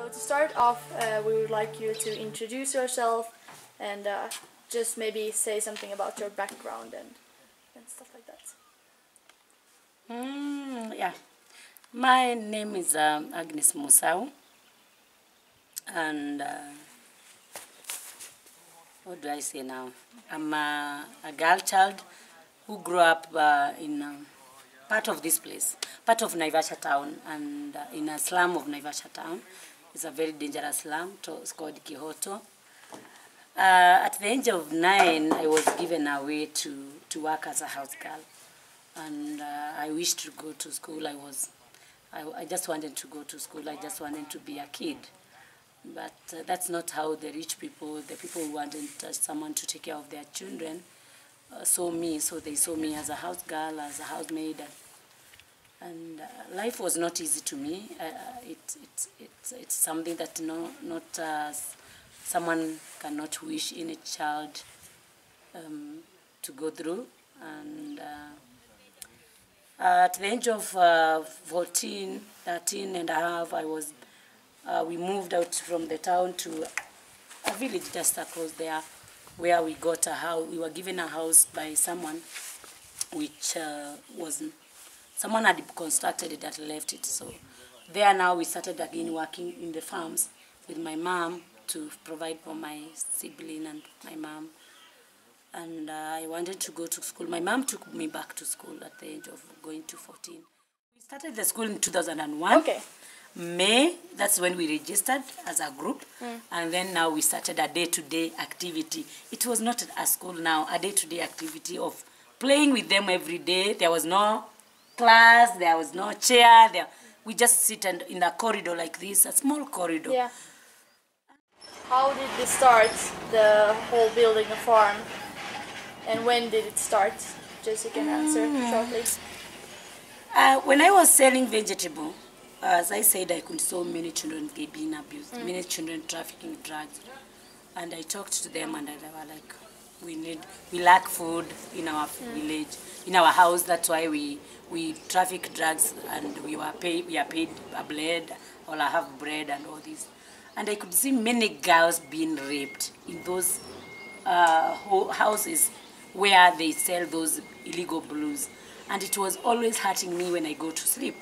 So to start off, we would like you to introduce yourself and just maybe say something about your background and stuff like that. Yeah, my name is Agnes Musau, and what do I say now? I'm a girl child who grew up in part of this place, part of Naivasha town, and in a slum of Naivasha town. It's a very dangerous slum. It's called Kihoto. At the age of 9, I was given away to work as a house girl, and I wished to go to school. I just wanted to go to school. I just wanted to be a kid. But that's not how the rich people, the people who wanted someone to take care of their children, saw me. So they saw me as a house girl, as a housemaid, and life was not easy to me. It's something that someone cannot wish any child to go through. And at the age of 13 and a half, we moved out from the town to a village just across there, where we got a house. We were given a house by someone, which someone had constructed it and left it. So there now we started again working in the farms with my mom to provide for my sibling and my mom. And I wanted to go to school. My mom took me back to school at the age of going to 14. We started the school in 2001. Okay. May, that's when we registered as a group. And then now we started a day-to-day activity. It was not a school now, a day-to-day activity of playing with them every day. There was no class, there was no chair. We just sit in a corridor like this, a small corridor. Yeah. How did this start, the whole building a farm? And when did it start? Just you can answer shortly. When I was selling vegetable, as I said, I could saw many children being abused, many children trafficking drugs. And I talked to them and they were like, we lack food in our village, in our house. That's why we traffic drugs, and we are paid a bread, or I have bread and all this. And I could see many girls being raped in those houses where they sell those illegal blues. And it was always hurting me when I go to sleep.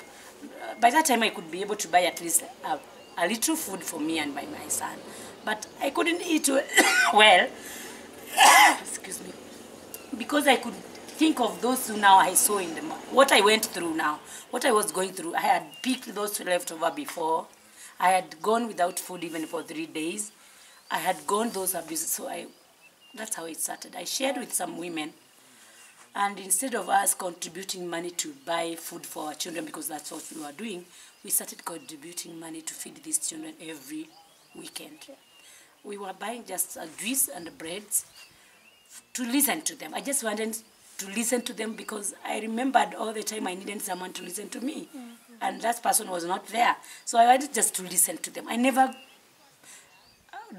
By that time, I could be able to buy at least a little food for me and by my son. But I couldn't eat well, excuse me, because I could think of those who now I saw in what I went through now, what I was going through. I had picked those leftover before. I had gone without food even for 3 days. I had gone those abuses, so that's how it started. I shared with some women. And instead of us contributing money to buy food for our children, because that's what we were doing, we started contributing money to feed these children every weekend. We were buying just juice and breads to listen to them. I just wanted to listen to them because I remembered all the time I needed someone to listen to me. And that person was not there. So I wanted just to listen to them. I never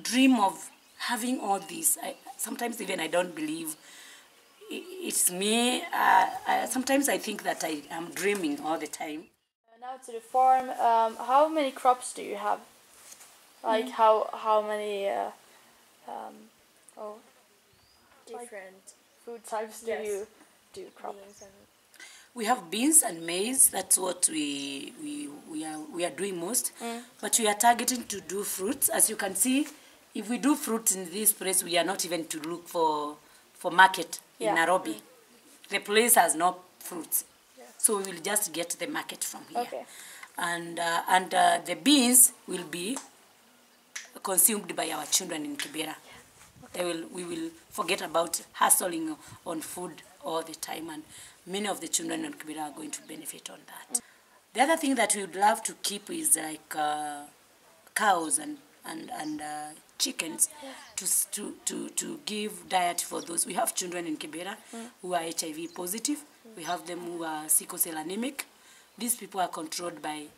dream of having all this. Sometimes even I don't believe it's me. Sometimes I think that I am dreaming all the time. Now to the farm. How many crops do you have? Like how many different food types do you do crops? We have beans and maize. That's what we are doing most. But we are targeting to do fruits. As you can see, if we do fruits in this place, we are not even to look for market in Nairobi. The place has no fruits, so we will just get the market from here. Okay. And the beans will be consumed by our children in Kibera. We will forget about hustling on food all the time, and many of the children in Kibera are going to benefit on that. The other thing that we would love to keep is like cows and chickens to give diet for those. We have children in Kibera who are HIV positive. We have them who are sickle cell anemic. These people are controlled by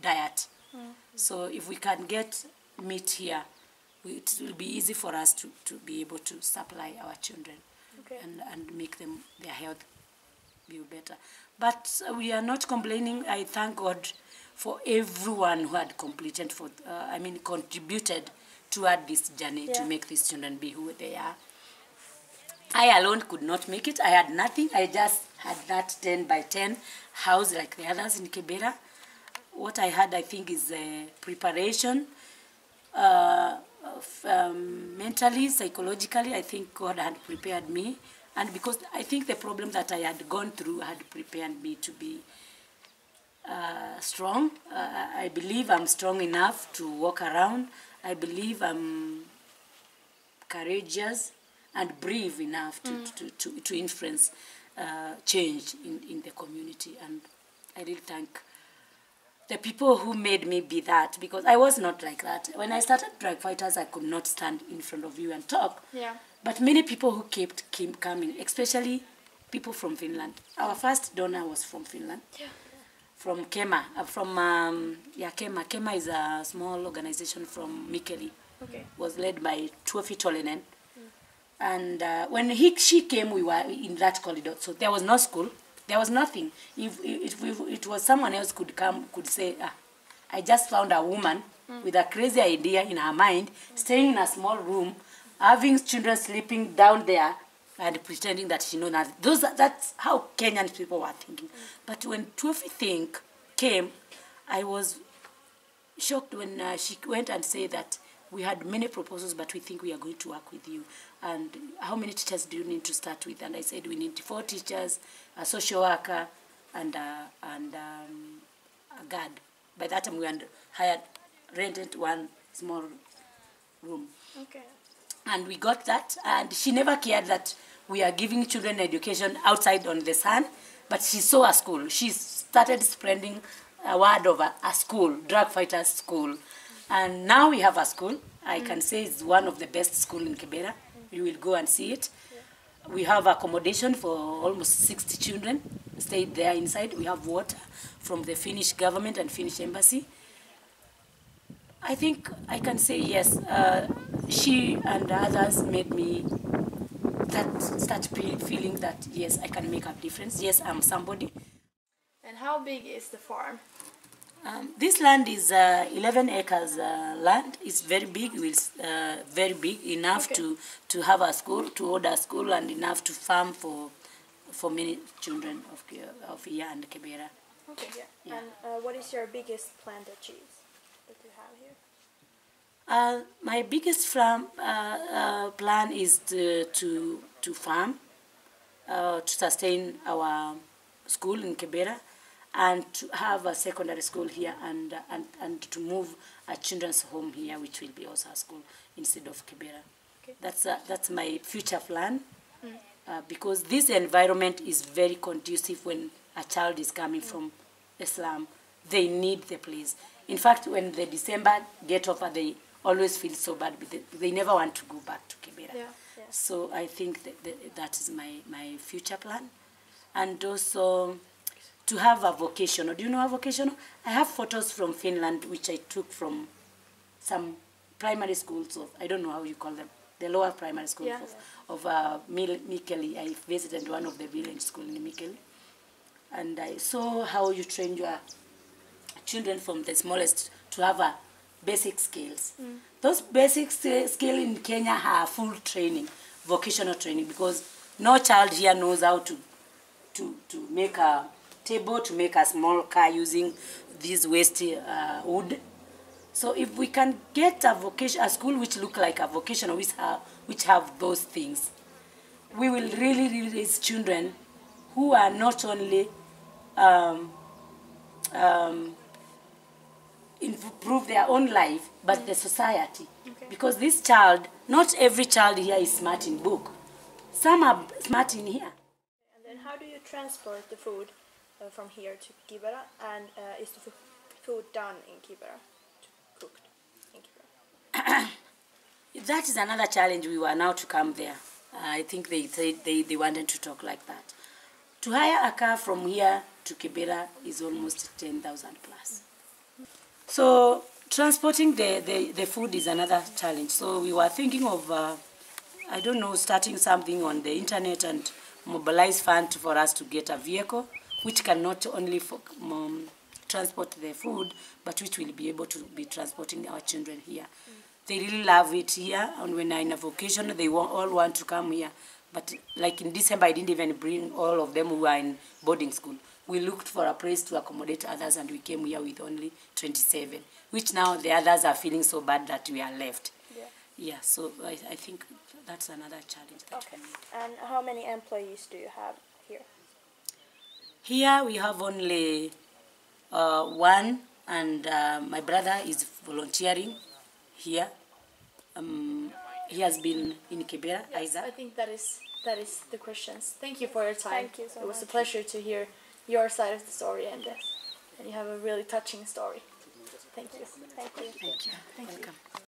diet. So if we can get meat here, it will be easy for us to be able to supply our children and make them their health be better. But we are not complaining. I thank God for everyone who had completed, contributed toward this journey to make these children be who they are. I alone could not make it. I had nothing. I just had that 10 by 10 house like the others in Kibera. What I had, I think, is preparation. Mentally, psychologically, I think God had prepared me. And because I think the problem that I had gone through had prepared me to be strong. I believe I'm strong enough to walk around. I believe I'm courageous and brave enough to influence change in the community. And I really thank the people who made me be that, because I was not like that. When I started Drug Fighters, I could not stand in front of you and talk. Yeah. But many people who kept coming, especially people from Finland. Our first donor was from Finland. Yeah. From Kema. Kema. Kema is a small organization from Mikkeli. Okay. Was led by Tuofi Tolinen. And when she came, we were in that corridor. So there was no school. There was nothing. If it was someone else could say, I just found a woman with a crazy idea in her mind, staying in a small room, having children sleeping down there, and pretending that she knows nothing. That's how Kenyan people were thinking. But when Tuofi came, I was shocked when she went and said that we had many proposals, but we think we are going to work with you. And how many teachers do you need to start with? And I said we need 4 teachers, a social worker, and a guard. By that time we had rented one small room. Okay. And we got that. And she never cared that we are giving children education outside on the sun, but she saw a school. She started spreading a word of a school, Drug Fighters School. And now we have a school. I can say it's one of the best schools in Kibera. You will go and see it. Yeah. We have accommodation for almost 60 children stayed there inside. We have water from the Finnish government and Finnish embassy. I think I can say yes. She and others made me start feeling that yes, I can make a difference. Yes, I'm somebody. And how big is the farm? This land is 11 acres land. It's very big. It's very big enough to have a school, to hold a school, and enough to farm for many children of here and Kibera. Okay. Yeah. And what is your biggest plant or cheese that you have here? My biggest plan is to farm, to sustain our school in Kibera, and to have a secondary school here, and to move a children's home here, which will be also a school instead of Kibera. Okay. That's my future plan, because this environment is very conducive when a child is coming from the slum. They need the place. In fact, when the December get over, they always feel so bad, but they never want to go back to Kibera. Yeah. Yeah. So I think that is my future plan. And also to have a vocational. Do you know a vocational? I have photos from Finland which I took from some primary schools of, I don't know how you call them, the lower primary schools of Mikkeli. I visited one of the village schools in Mikkeli. And I saw how you train your children from the smallest to have a basic skills. Those basic skills in Kenya are full training, vocational training, because no child here knows how to make a table, to make a small car using this waste wood. So if we can get a school which look like a vocational, which have those things, we will really raise children who are not only improve their own life, but the society. Okay. Because this child, not every child here is smart in book. Some are smart in here. And then how do you transport the food from here to Kibera, and is the food done in Kibera, cooked in Kibera? That is another challenge. We were now to come there. I think they wanted to talk like that. To hire a car from here to Kibera is almost 10,000 plus. So transporting the food is another challenge. So we were thinking of, I don't know, starting something on the internet and mobilize funds for us to get a vehicle, which can not only transport the food, but which will be able to be transporting our children here. They really love it here, and when I'm in a vacation, they all want to come here. But like in December, I didn't even bring all of them who are in boarding school. We looked for a place to accommodate others, and we came here with only 27, which now the others are feeling so bad that we are left. Yeah, so I think that's another challenge that we need. And how many employees do you have here? Here we have only one, and my brother is volunteering here. He has been in Kibera, Isaac. I think that is the questions. Thank you for your time. Thank you so It was a much. pleasure to hear your side of the story, and you have a really touching story. Thank you. Thank you. Thank you. Welcome.